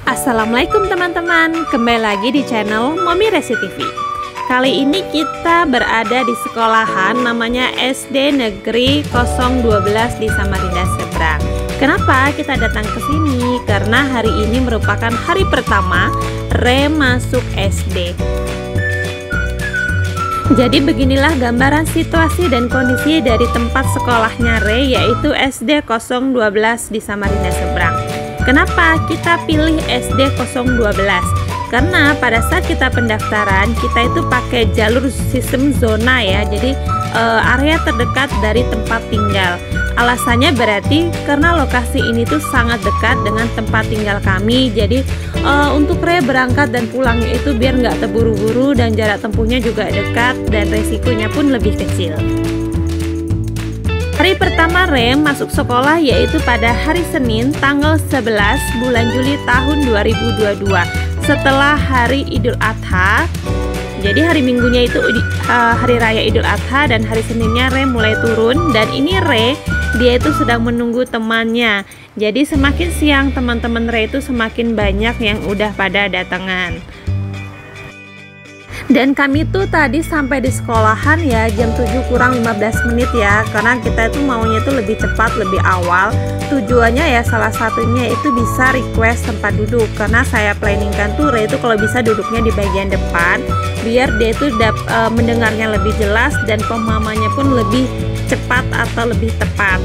Assalamualaikum teman-teman, kembali lagi di channel Momi Resi TV. Kali ini kita berada di sekolahan namanya SD Negeri 012 di Samarinda Seberang. Kenapa kita datang ke sini? Karena hari ini merupakan hari pertama Re masuk SD. Jadi beginilah gambaran situasi dan kondisi dari tempat sekolahnya Re, yaitu SD 012 di Samarinda Seberang. Kenapa kita pilih SD 012? Karena pada saat kita pendaftaran, kita itu pakai jalur sistem zona ya. Jadi area terdekat dari tempat tinggal. Alasannya berarti karena lokasi ini tuh sangat dekat dengan tempat tinggal kami. Jadi untuk Re berangkat dan pulangnya itu biar nggak terburu-buru dan jarak tempuhnya juga dekat dan resikonya pun lebih kecil. Hari pertama Re masuk sekolah yaitu pada hari Senin tanggal 11 bulan Juli tahun 2022 setelah hari Idul Adha. Jadi hari Minggunya itu hari raya Idul Adha dan hari Seninnya Re mulai turun, dan ini Re dia itu sedang menunggu temannya. Jadi semakin siang teman-teman Re itu semakin banyak yang udah pada datangan. Dan kami tuh tadi sampai di sekolahan ya jam 7 kurang 15 menit ya, karena kita itu maunya tuh lebih cepat, lebih awal. Tujuannya ya salah satunya itu bisa request tempat duduk, karena saya planningkan tuh Re itu kalau bisa duduknya di bagian depan biar dia itu mendengarnya lebih jelas dan pemahamannya pun lebih cepat atau lebih tepat.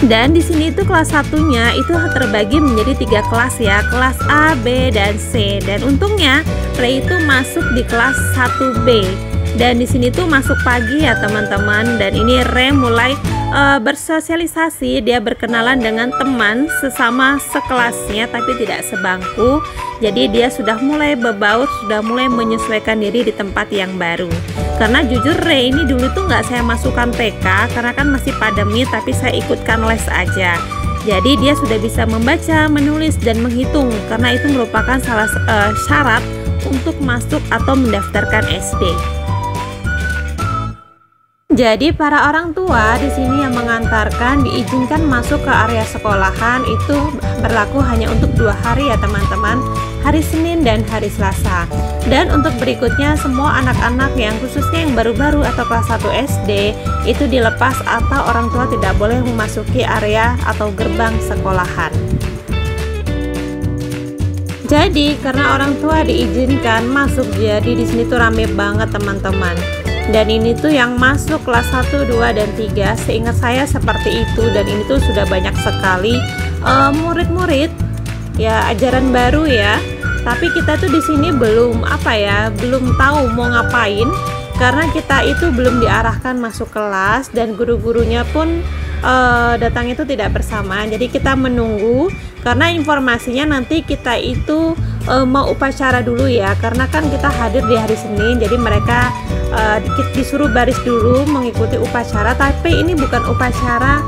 Dan di sini itu kelas satunya itu terbagi menjadi 3 kelas ya, kelas A, B, dan C. Dan untungnya Re itu masuk di kelas 1B. Dan di sini tuh masuk pagi ya teman-teman. Dan ini Re mulai bersosialisasi, dia berkenalan dengan teman sesama sekelasnya tapi tidak sebangku. Jadi dia sudah mulai berbaur, sudah mulai menyesuaikan diri di tempat yang baru. Karena jujur Re ini dulu tuh nggak saya masukkan TK karena kan masih pandemi, tapi saya ikutkan les aja. Jadi dia sudah bisa membaca, menulis, dan menghitung karena itu merupakan salah syarat untuk masuk atau mendaftarkan SD. Jadi para orang tua di sini yang mengantarkan diizinkan masuk ke area sekolahan itu berlaku hanya untuk 2 hari ya teman-teman, hari Senin dan hari Selasa. Dan untuk berikutnya semua anak-anak yang khususnya yang baru-baru atau kelas 1 SD itu dilepas atau orang tua tidak boleh memasuki area atau gerbang sekolahan. Jadi karena orang tua diizinkan masuk, jadi di sini tuh rame banget teman-teman. Dan ini tuh yang masuk kelas 1, 2, dan 3 seingat saya seperti itu. Dan ini tuh sudah banyak sekali murid-murid ya, ajaran baru ya. Tapi kita tuh di sini belum belum tahu mau ngapain karena kita itu belum diarahkan masuk kelas dan guru-gurunya pun datang itu tidak bersamaan. Jadi kita menunggu karena informasinya nanti kita itu mau upacara dulu ya, karena kan kita hadir di hari Senin. Jadi mereka disuruh baris dulu mengikuti upacara, tapi ini bukan upacara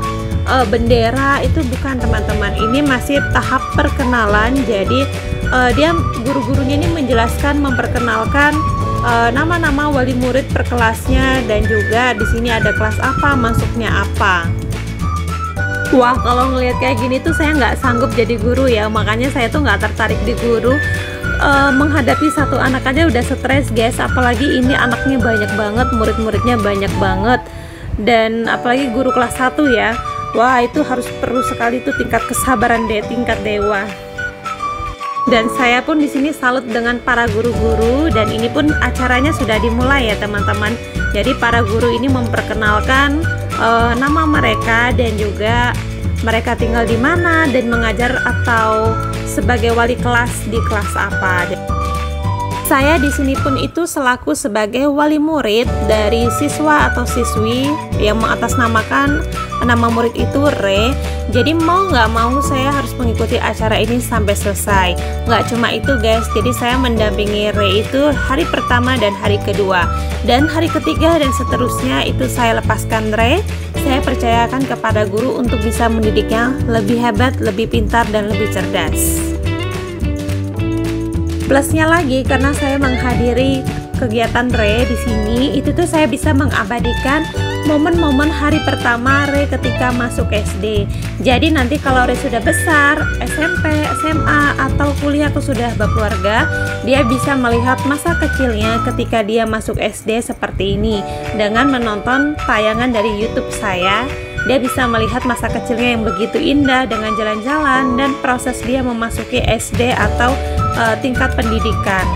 bendera, itu bukan teman-teman. Ini masih tahap perkenalan. Jadi dia guru-gurunya ini menjelaskan, memperkenalkan nama-nama wali murid per kelasnya, dan juga di sini ada kelas apa, masuknya apa. Wah, kalau ngelihat kayak gini tuh saya nggak sanggup jadi guru ya, makanya saya tuh nggak tertarik di guru. Menghadapi satu anak aja udah stres guys, apalagi ini anaknya banyak banget, murid-muridnya banyak banget, dan apalagi guru kelas 1 ya. Wah, itu harus perlu sekali tuh tingkat kesabaran tingkat dewa. Dan saya pun di sini salut dengan para guru-guru, dan ini pun acaranya sudah dimulai ya teman-teman. Jadi para guru ini memperkenalkan nama mereka dan juga mereka tinggal di mana dan mengajar atau sebagai wali kelas di kelas apa. Saya di sini pun itu selaku sebagai wali murid dari siswa atau siswi yang mengatasnamakan nama murid itu Re. Jadi mau nggak mau saya harus mengikuti acara ini sampai selesai. Nggak cuma itu guys, jadi saya mendampingi Re itu hari pertama dan hari kedua, dan hari ketiga dan seterusnya itu saya lepaskan Re. Saya percayakan kepada guru untuk bisa mendidiknya lebih hebat, lebih pintar, dan lebih cerdas. Plusnya lagi karena saya menghadiri kegiatan Re di sini, itu tuh saya bisa mengabadikan momen-momen hari pertama Ray ketika masuk SD. Jadi nanti kalau Ray sudah besar, SMP, SMA, atau kuliah atau sudah berkeluarga, dia bisa melihat masa kecilnya ketika dia masuk SD seperti ini. Dengan menonton tayangan dari YouTube saya, dia bisa melihat masa kecilnya yang begitu indah dengan jalan-jalan dan proses dia memasuki SD atau tingkat pendidikan.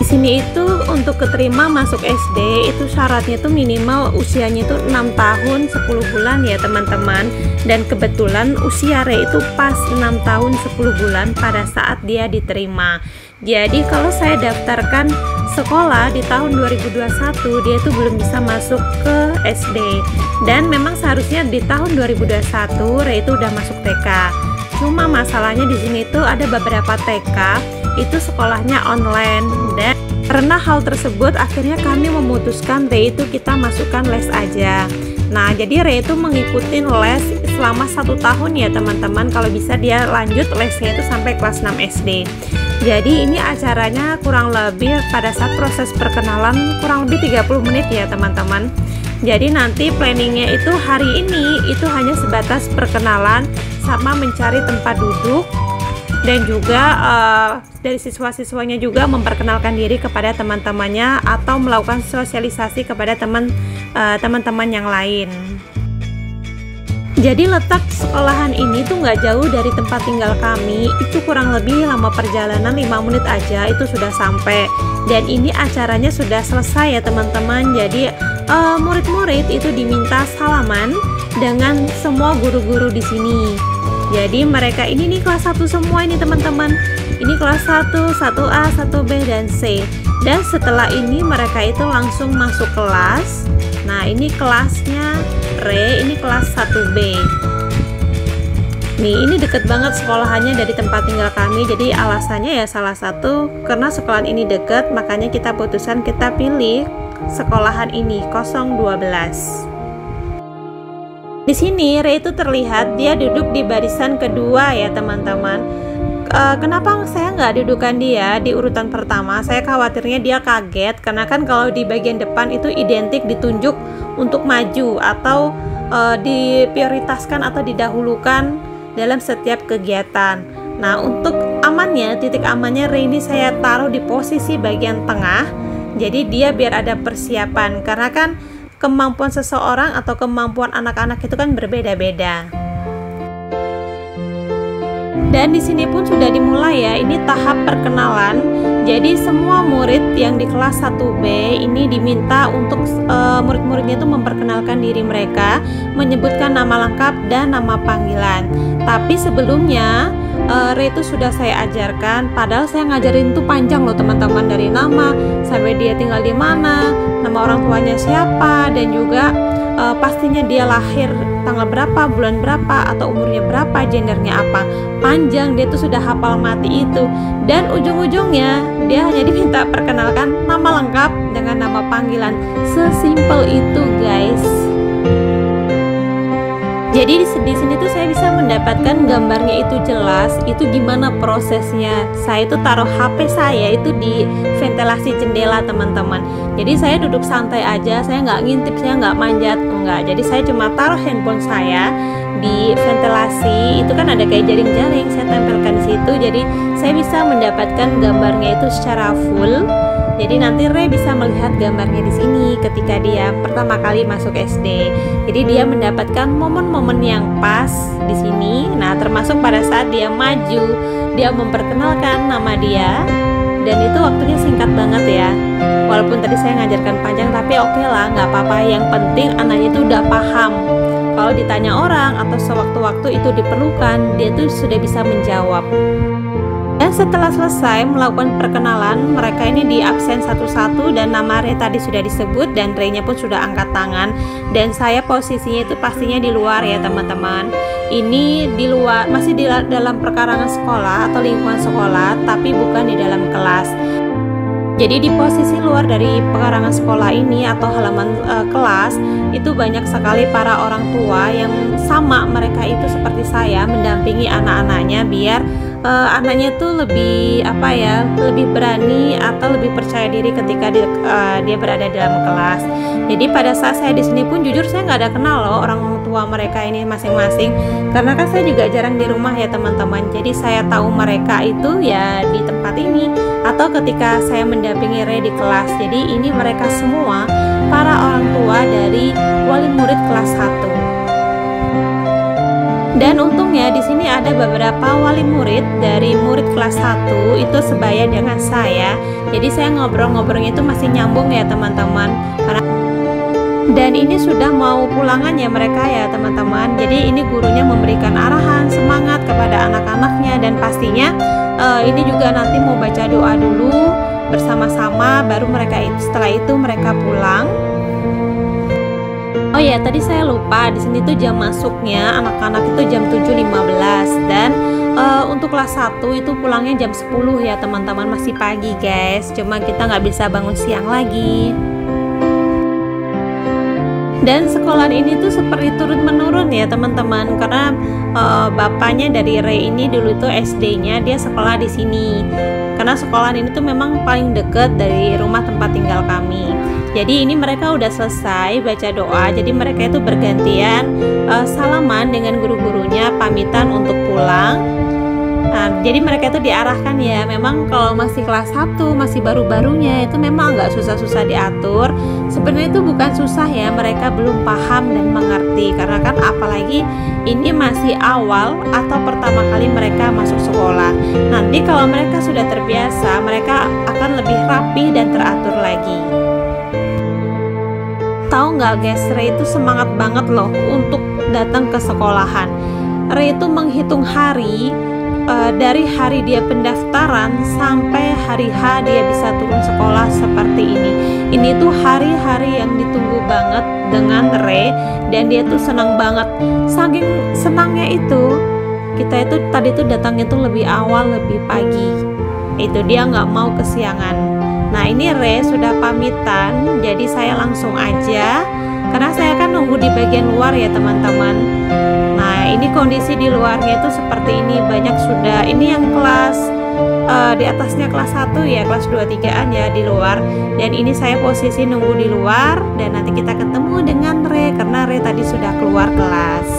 Di sini itu untuk keterima masuk SD itu syaratnya itu minimal usianya itu 6 tahun 10 bulan ya teman-teman. Dan kebetulan usia Ray itu pas 6 tahun 10 bulan pada saat dia diterima. Jadi kalau saya daftarkan sekolah di tahun 2021, dia itu belum bisa masuk ke SD. Dan memang seharusnya di tahun 2021 Ray itu udah masuk TK. Cuma masalahnya di sini tuh ada beberapa TK itu sekolahnya online, dan karena hal tersebut akhirnya kami memutuskan Ray itu kita masukkan les aja. Nah, jadi Ray itu mengikuti les selama 1 tahun ya teman-teman. Kalau bisa dia lanjut lesnya itu sampai kelas 6 SD. Jadi ini acaranya kurang lebih pada saat proses perkenalan kurang lebih 30 menit ya teman-teman. Jadi nanti planningnya itu hari ini itu hanya sebatas perkenalan sama mencari tempat duduk, dan juga dari siswa-siswanya juga memperkenalkan diri kepada teman-temannya atau melakukan sosialisasi kepada teman-teman yang lain. Jadi letak sekolahan ini tuh nggak jauh dari tempat tinggal kami, itu kurang lebih lama perjalanan 5 menit aja itu sudah sampai. Dan ini acaranya sudah selesai ya teman-teman. Jadi murid-murid itu diminta salaman dengan semua guru-guru di sini. Jadi mereka ini nih kelas 1 semua ini teman-teman. Ini kelas 1, 1A, 1B, dan C. Dan setelah ini mereka itu langsung masuk kelas. Nah ini kelasnya Ray, ini kelas 1B. Nih ini deket banget sekolahannya dari tempat tinggal kami. Jadi alasannya ya salah satu karena sekolahan ini deket, makanya kita putuskan kita pilih sekolahan ini 012. Di sini Ray itu terlihat dia duduk di barisan kedua ya teman-teman. Kenapa saya nggak dudukan dia di urutan pertama? Saya khawatirnya dia kaget karena kan kalau di bagian depan itu identik ditunjuk untuk maju atau diprioritaskan atau didahulukan dalam setiap kegiatan. Nah untuk amannya, titik amannya Ray ini saya taruh di posisi bagian tengah. Jadi dia biar ada persiapan karena kan kemampuan seseorang atau kemampuan anak-anak itu kan berbeda-beda. Dan di sini pun sudah dimulai ya, ini tahap perkenalan. Jadi semua murid yang di kelas 1B ini diminta untuk murid-muridnya itu memperkenalkan diri mereka, menyebutkan nama lengkap dan nama panggilan. Tapi sebelumnya Ray itu sudah saya ajarkan, padahal saya ngajarin itu panjang loh teman-teman, dari nama sampai dia tinggal di mana, nama orang tuanya siapa, dan juga pastinya dia lahir tanggal berapa, bulan berapa, atau umurnya berapa, gendernya apa. Panjang, dia tuh sudah hafal mati itu. Dan ujung-ujungnya dia hanya diminta perkenalkan nama lengkap dengan nama panggilan. Sesimpel itu guys. Jadi di sini tuh saya bisa mendapatkan gambarnya itu jelas, itu gimana prosesnya. Saya itu taruh HP saya itu di ventilasi jendela teman-teman. Jadi saya duduk santai aja, saya nggak ngintip, saya nggak manjat, enggak. Jadi saya cuma taruh handphone saya di ventilasi, itu kan ada kayak jaring-jaring, saya tempelkan di situ. Jadi saya bisa mendapatkan gambarnya itu secara full. Jadi nanti Ray bisa melihat gambarnya di sini ketika dia pertama kali masuk SD. Jadi dia mendapatkan momen-momen yang pas di sini. Nah, termasuk pada saat dia maju, dia memperkenalkan nama dia. Dan itu waktunya singkat banget ya. Walaupun tadi saya ngajarkan panjang, tapi oke lah, nggak apa-apa. Yang penting anaknya itu udah paham. Kalau ditanya orang atau sewaktu-waktu itu diperlukan, dia tuh sudah bisa menjawab. Dan setelah selesai melakukan perkenalan, mereka ini di absen satu-satu dan nama Ray tadi sudah disebut dan Ray-nya pun sudah angkat tangan. Dan saya posisinya itu pastinya di luar ya teman-teman. Ini di luar, masih di dalam perkarangan sekolah atau lingkungan sekolah, tapi bukan di dalam kelas. Jadi di posisi luar dari pekarangan sekolah ini atau halaman kelas itu banyak sekali para orang tua yang sama, mereka itu seperti saya mendampingi anak-anaknya biar anaknya tuh lebih apa ya, lebih berani atau lebih percaya diri ketika dia berada dalam kelas. Jadi pada saat saya di sini pun jujur saya nggak ada kenal loh orang tua mereka ini masing-masing, karena kan saya juga jarang di rumah ya teman-teman. Jadi saya tahu mereka itu ya di tempat ini atau ketika saya mendampingi Re di kelas. Jadi ini mereka semua para orang tua dari wali murid kelas 1. Dan untungnya di sini ada beberapa wali murid dari murid kelas 1 itu sebaya dengan saya. Jadi saya ngobrol-ngobrolnya itu masih nyambung ya teman-teman. Dan ini sudah mau pulangan ya mereka ya teman-teman. Jadi ini gurunya memberikan arahan, semangat kepada anak-anaknya, dan pastinya ini juga nanti mau baca doa dulu bersama-sama, baru setelah itu mereka pulang. Oh ya, tadi saya lupa, di sini tuh jam masuknya anak-anak itu jam 7.15, dan untuk kelas 1 itu pulangnya jam 10 ya teman-teman, masih pagi guys. Cuma kita nggak bisa bangun siang lagi. Dan sekolah ini tuh seperti turun menurun ya teman-teman, karena bapaknya dari Re ini dulu tuh SD-nya dia sekolah di sini. Karena sekolah ini tuh memang paling deket dari rumah tempat tinggal kami. Jadi ini mereka udah selesai baca doa, jadi mereka itu bergantian salaman dengan guru-gurunya, pamitan untuk pulang. Nah, jadi mereka itu diarahkan ya. Memang kalau masih kelas 1, masih baru-barunya itu memang agak susah-susah diatur. Sebenarnya itu bukan susah ya, mereka belum paham dan mengerti. Karena kan apalagi ini masih awal atau pertama kali mereka masuk sekolah. Nanti kalau mereka sudah terbiasa, mereka akan lebih rapi dan teratur lagi. Tahu nggak guys, Re itu semangat banget loh untuk datang ke sekolahan. Re itu menghitung hari, dari hari dia pendaftaran sampai hari H dia bisa turun sekolah seperti ini. Ini tuh hari-hari yang ditunggu banget dengan Re, dan dia tuh senang banget. Saking senangnya itu, kita itu tadi tuh datangnya tuh lebih awal, lebih pagi. Itu dia nggak mau kesiangan. Nah ini Re sudah pamitan, jadi saya langsung aja, karena saya kan nunggu di bagian luar ya teman-teman. Nah ini kondisi di luarnya itu seperti ini, banyak sudah, ini yang kelas di atasnya kelas 1 ya, kelas 2-3an ya di luar. Dan ini saya posisi nunggu di luar, dan nanti kita ketemu dengan Re, karena Re tadi sudah keluar kelas.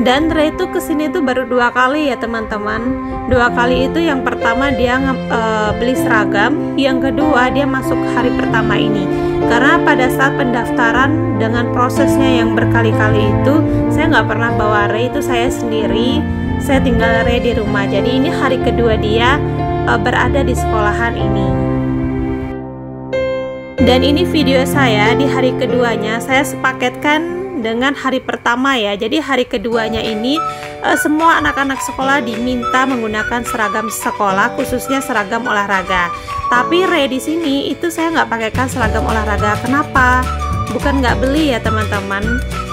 Dan Re itu kesini tuh baru 2 kali ya teman-teman. 2 kali itu, yang pertama dia beli seragam, yang kedua dia masuk hari pertama ini. Karena pada saat pendaftaran dengan prosesnya yang berkali-kali itu, saya nggak pernah bawa Re, itu saya sendiri, saya tinggal Re di rumah. Jadi ini hari kedua dia berada di sekolahan ini. Dan ini video saya di hari keduanya, saya sepaketkan dengan hari pertama ya. Jadi hari keduanya ini semua anak-anak sekolah diminta menggunakan seragam sekolah, khususnya seragam olahraga. Tapi Re di sini itu saya nggak pakaikan seragam olahraga. Kenapa? Bukan nggak beli ya teman-teman.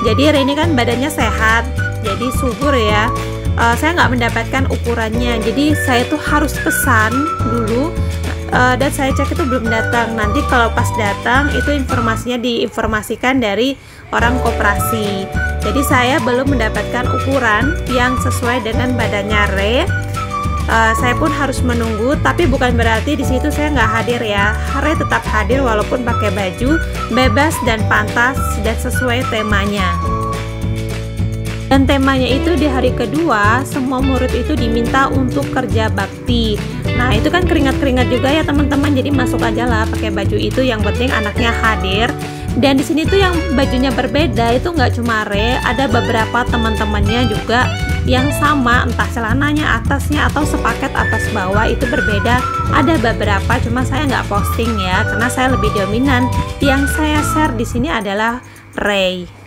Jadi Re ini kan badannya sehat, jadi subur ya. Saya nggak mendapatkan ukurannya. Jadi saya tuh harus pesan dulu. Dan saya cek itu belum datang. Nanti kalau pas datang itu informasinya diinformasikan dari orang koperasi. Jadi saya belum mendapatkan ukuran yang sesuai dengan badannya Re. Saya pun harus menunggu, tapi bukan berarti di situ saya nggak hadir ya. Re tetap hadir walaupun pakai baju bebas dan pantas dan sesuai temanya. Dan temanya itu di hari kedua semua murid itu diminta untuk kerja bakti. Nah itu kan keringat-keringat juga ya teman-teman, jadi masuk aja lah pakai baju itu, yang penting anaknya hadir. Dan di sini tuh yang bajunya berbeda itu nggak cuma Re, ada beberapa teman-temannya juga yang sama, entah celananya atasnya atau sepaket atas bawah itu berbeda. Ada beberapa, cuma saya nggak posting ya, karena saya lebih dominan. Yang saya share di sini adalah Re.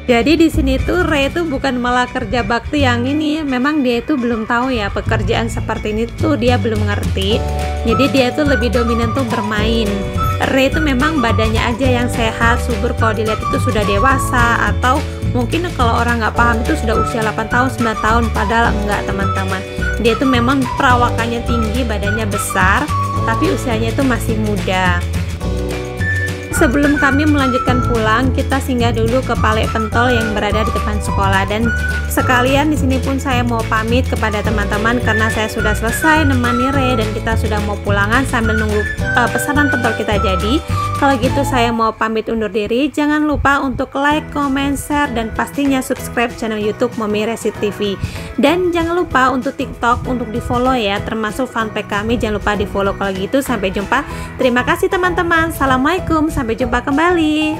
Jadi di sini tuh Re itu bukan malah kerja bakti yang ini, memang dia itu belum tahu ya pekerjaan seperti ini tuh dia belum ngerti. Jadi dia tuh lebih dominan tuh bermain. Re itu memang badannya aja yang sehat, subur, kalau dilihat itu sudah dewasa, atau mungkin kalau orang nggak paham itu sudah usia 8 tahun, 9 tahun, padahal enggak teman-teman. Dia itu memang perawakannya tinggi, badannya besar, tapi usianya itu masih muda. Sebelum kami melanjutkan pulang, kita singgah dulu ke Palek Pentol yang berada di depan sekolah. Dan sekalian di sini pun saya mau pamit kepada teman-teman karena saya sudah selesai nemani Re dan kita sudah mau pulangan sambil nunggu pesanan pentol kita jadi. Kalau gitu saya mau pamit undur diri. Jangan lupa untuk like, comment, share, dan pastinya subscribe channel YouTube Mommy Resi TV. Dan jangan lupa untuk TikTok untuk di follow ya, termasuk fanpage kami jangan lupa di follow. Kalau gitu sampai jumpa. Terima kasih teman-teman. Assalamualaikum, sampai jumpa kembali.